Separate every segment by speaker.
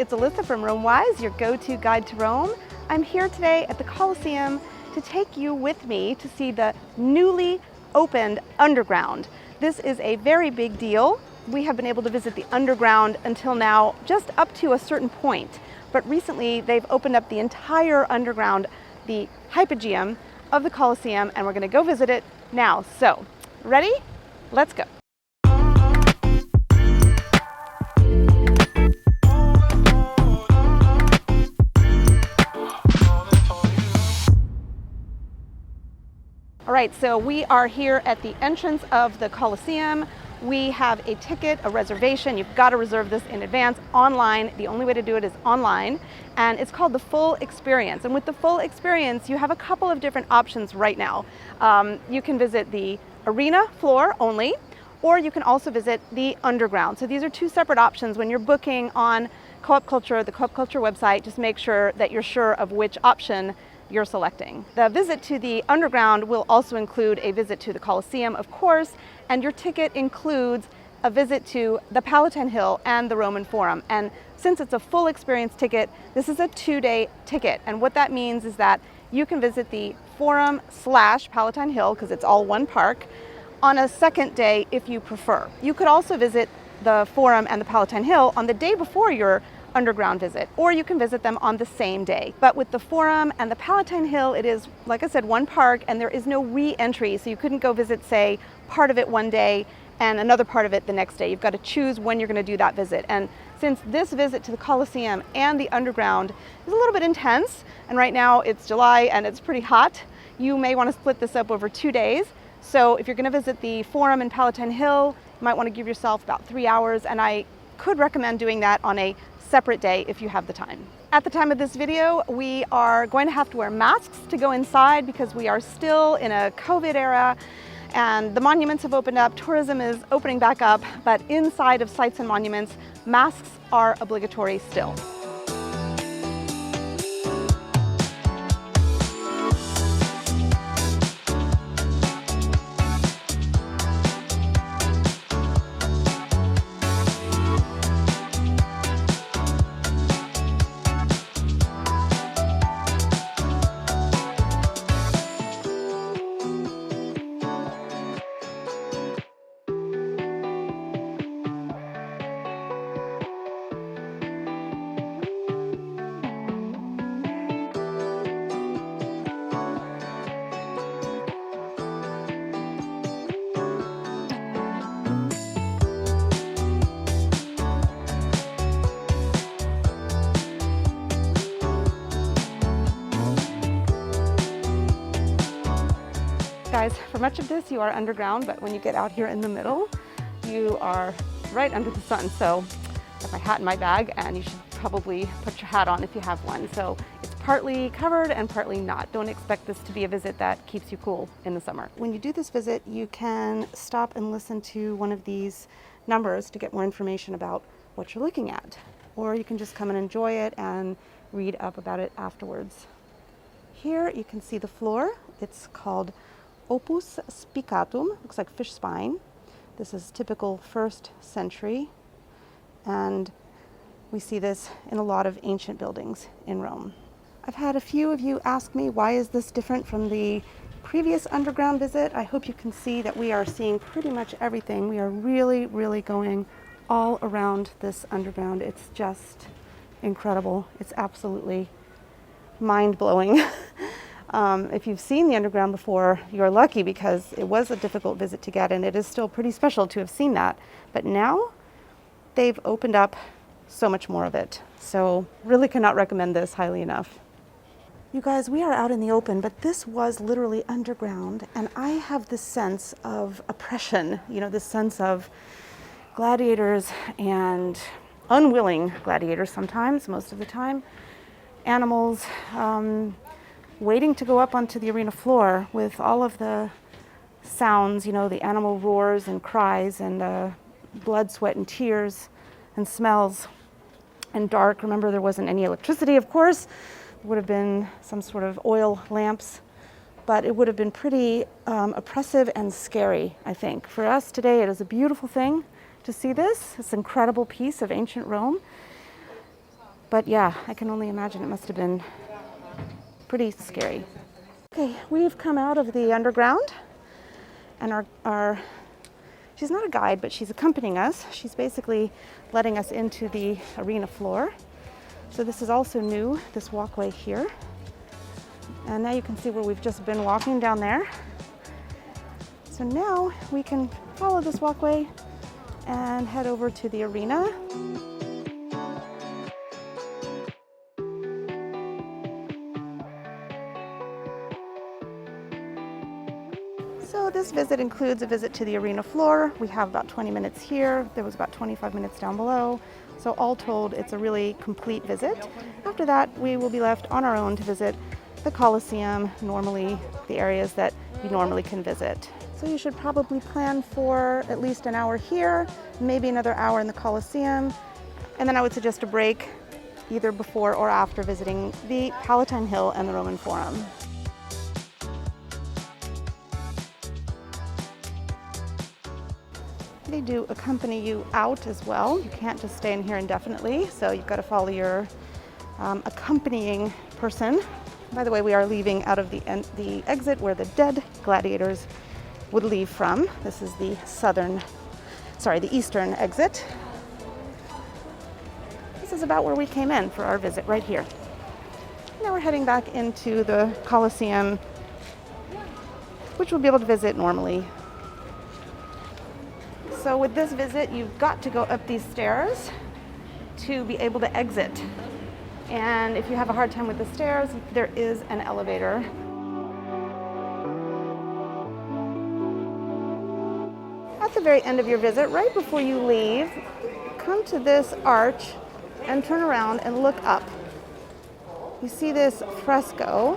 Speaker 1: it's Alyssa from RomeWise, your go-to guide to Rome. I'm here today at the Colosseum to take you with me to see the newly opened Underground. This is a very big deal. We have been able to visit the Underground until now just up to a certain point, but recently they've opened up the entire Underground, the hypogeum of the Colosseum, and we're going to go visit it now. So, ready? Let's go. All right, so we are here at the entrance of the Colosseum. We have a ticket, a reservation. You've got to reserve this in advance online. The only way to do it is online, and it's called the Full Experience. And with the Full Experience, you have a couple of different options right now. You can visit the arena floor only, or you can also visit the Underground. So these are two separate options. When you're booking on Co-op Culture, the Co-op Culture website, just make sure that you're sure of which option you're selecting. The visit to the Underground will also include a visit to the Colosseum, of course, and your ticket includes a visit to the Palatine Hill and the Roman Forum. And since it's a full experience ticket, this is a 2-day ticket. And what that means is that you can visit the Forum / Palatine Hill, because it's all one park, on a second day if you prefer. You could also visit the Forum and the Palatine Hill on the day before your Underground visit, or you can visit them on the same day. But with the Forum and the Palatine Hill, it is, like I said, one park, and there is no re-entry, so you couldn't go visit, say, part of it one day and another part of it the next day. You've got to choose when you're going to do that visit. And since this visit to the Colosseum and the Underground is a little bit intense, and right now it's July and it's pretty hot, you may want to split this up over 2 days. So if you're going to visit the Forum and Palatine Hill, you might want to give yourself about 3 hours, and I could recommend doing that on a separate day if you have the time. At the time of this video, we are going to have to wear masks to go inside because we are still in a COVID era, and the monuments have opened up, tourism is opening back up, but inside of sites and monuments, masks are obligatory still. Guys, for much of this you are underground, but when you get out here in the middle, you are right under the sun. So I have my hat in my bag, and you should probably put your hat on if you have one. So it's partly covered and partly not. Don't expect this to be a visit that keeps you cool in the summer. When you do this visit, you can stop and listen to one of these numbers to get more information about what you're looking at. Or you can just come and enjoy it and read up about it afterwards. Here you can see the floor. It's called Opus Spicatum, looks like fish spine. This is typical 1st century, and we see this in a lot of ancient buildings in Rome. I've had a few of you ask me, why is this different from the previous Underground visit? I hope you can see that we are seeing pretty much everything. We are really, really going all around this Underground. It's just incredible. It's absolutely mind-blowing. If you've seen the Underground before, you're lucky because it was a difficult visit to get, and it is still pretty special to have seen that. But now they've opened up so much more of it. So really cannot recommend this highly enough. You guys, we are out in the open, but this was literally underground, and I have this sense of oppression, this sense of gladiators and unwilling gladiators sometimes, most of the time, animals, waiting to go up onto the arena floor with all of the sounds, the animal roars and cries and blood, sweat, and tears and smells and dark. Remember, there wasn't any electricity, of course. There would have been some sort of oil lamps, but it would have been pretty oppressive and scary, I think. For us today, it is a beautiful thing to see this incredible piece of ancient Rome. But yeah, I can only imagine it must have been pretty scary. Okay, we've come out of the underground, and she's not a guide, but she's accompanying us. She's basically letting us into the arena floor. So this is also new, this walkway here. And now you can see where we've just been walking down there. So now we can follow this walkway and head over to the arena. So this visit includes a visit to the arena floor. We have about 20 minutes here. There was about 25 minutes down below. So all told, it's a really complete visit. After that, we will be left on our own to visit the Colosseum, normally the areas that you normally can visit. So you should probably plan for at least an hour here, maybe another hour in the Colosseum. And then I would suggest a break either before or after visiting the Palatine Hill and the Roman Forum. They do accompany you out as well. You can't just stay in here indefinitely, so you've got to follow your accompanying person. By the way, we are leaving out of the exit where the dead gladiators would leave from. This is the the eastern exit. This is about where we came in for our visit, right here. Now we're heading back into the Colosseum, which we'll be able to visit normally. So with this visit, you've got to go up these stairs to be able to exit. And if you have a hard time with the stairs, there is an elevator. At the very end of your visit, right before you leave, come to this arch and turn around and look up. You see this fresco,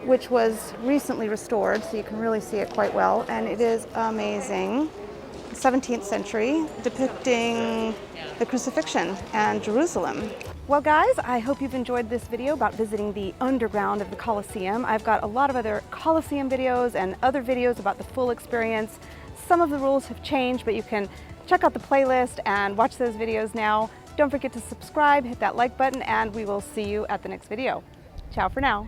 Speaker 1: which was recently restored, so you can really see it quite well, and it is amazing. 17th century, depicting the Crucifixion and Jerusalem. Well guys, I hope you've enjoyed this video about visiting the underground of the Colosseum. I've got a lot of other Colosseum videos and other videos about the full experience. Some of the rules have changed, but you can check out the playlist and watch those videos now. Don't forget to subscribe, hit that like button, and we will see you at the next video. Ciao for now.